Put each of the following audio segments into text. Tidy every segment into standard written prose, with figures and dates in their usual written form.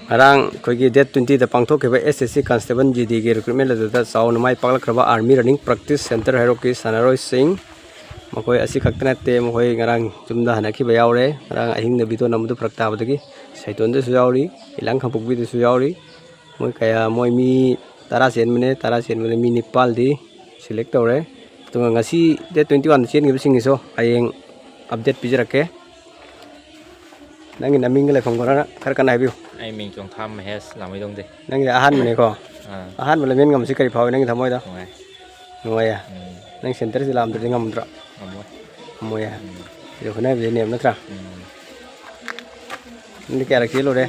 Arang koigi date 20 the pangthok keba SSC constable GD ge recruitment ladda saw namai paglak khaba army running practice center Heirok ki sanaroi sing makoi asi khakna te makoi ngarang chumda hanaki ba yaure ngarang ahing na bito namdu prakta badagi saiton de su yauri ilang khapuk bi de su yauri moi kaya moi mi tara sen mene mi nipal di select tore to ngasi date 21 chen ge sing iso ayeng update pijrake nangi naming le phongora khar kana habiu ai mình chọn thăm mà hết làm mấy đông đi nangi ahan mene ko ahan mele men ngam si kari phaw nangi thamoi da ngoài ngoi ya nang center si lam de ngam dra ngoài moi ya yo khana be nem na tra ni kya rakhi lo re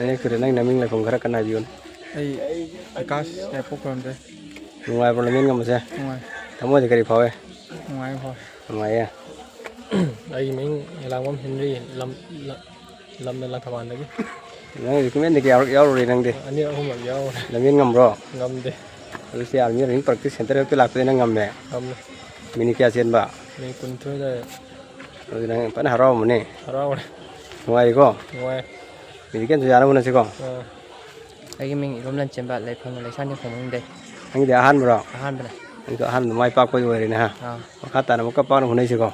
ni kure nang naming le phongora kana habiu ai Akash ai program de ngoi bol men ngam se ngoài thamoi de kari phaw e ngoài thôi ngoi ya ai mình làm món Henry làm là thằng đấy nang ku men de kya yaw re nang de anh ấy không làm giàu la men ngam ro ngâm đi ru si army running practice center pe lak pe nang ngam me ngâm mini kya sen ba mình cũng thôi đây ru nang pan haro mo ne rau ngoi ko ngoài mini ken su ya na se ko ai mình rom lan chemba lai phang lai san ni khong de nang de ahan bro ahan bana anh có han mai pa ko re na ha khata na mo ka pa no nei se ko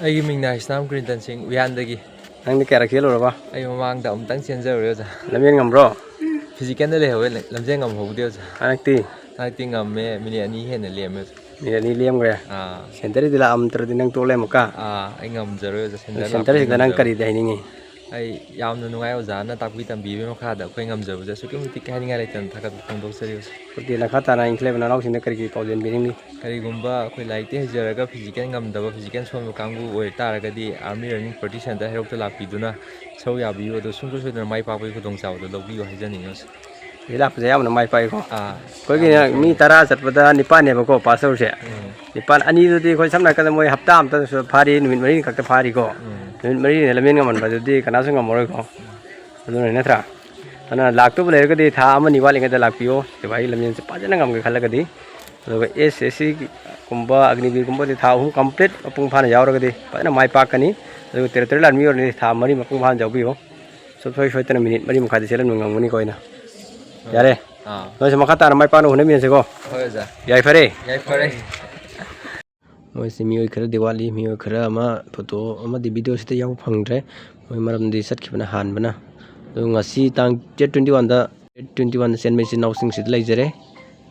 ai mình này Nam Green dancing uyan đây nang ni kya rakhi lo ba ai mang đậm tăng chiến giờ rồi la men ngam ro physical đây là hồi làm gì ngầm hậu tiêu anak ti hai tiếng ngầm mẹ mình anh ấy hiện là liềm ni liam gre center di la am ter di nang to le mo ka anh ngầm giờ rồi center si nang kari de ni ai yam nu ngai oza na tak bitam bi me kha da khoi ngam giờ giờ suki muti kai ngai tan thakat phong do serious pati na khata na inclave na law sin kari ki pau den bi ni kari gumba khoi lai te jara ga physical ngam da physical som kangu oi tar ga di army running practice center Heirok ta la pi duna chau ya bi do sung ko na mai pa pai khudong chaw do lobi yo hajan ni nos ila pa ya na mai pai ko ko gi mi tara sat pada nipan ne ba ko pasau se nipan ani du di khoi samna ka moi hafta am ta phari numit mari ka ta phari ko numit mari ne lamen ngam ba du di kana sung ngam mo ko adu ne tra ana lak tu le ka di tha am ni wali ga da lak piyo te bai lamen se pa jana ngam ga khala ga di ado SSC kumba agnibir kumba di tha hum complete apung phana yaw ra ga di pa na mai pa ka ni ado ter ter lan mi or ni tha mari mapung phan jaw bi ho so thoi thoi ta minute mari mukha di selan ngam ngani ko ina yare noi sama kata na mai pa no hune mi se ko hoi za yai fare moi se mi oi khara diwali mi oi khara ama photo ama di video sita yaw phangdre moi maram di sat khibana han bana do ngasi tang 21 da 21 sen me sin housing sit lai jare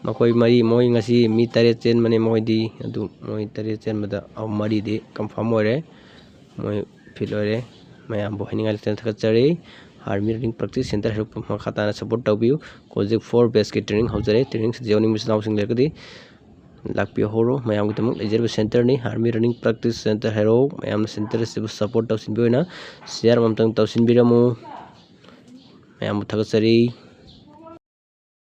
makoi mari moi ngasi mi tare chen mane moi di adu moi tare chen mada aw mari di confirm ore moi fil ore mayam bo hiningal ten thak chare army running practice center Heirok pam khata na support tabiu project 4 base ke training haujare training se joining mis housing le kadi lakpi horo mayam ki tamuk lejer center ni army running practice center Heirok mayam center se support tausin boina share mamtang tausin biramu mayam thak chari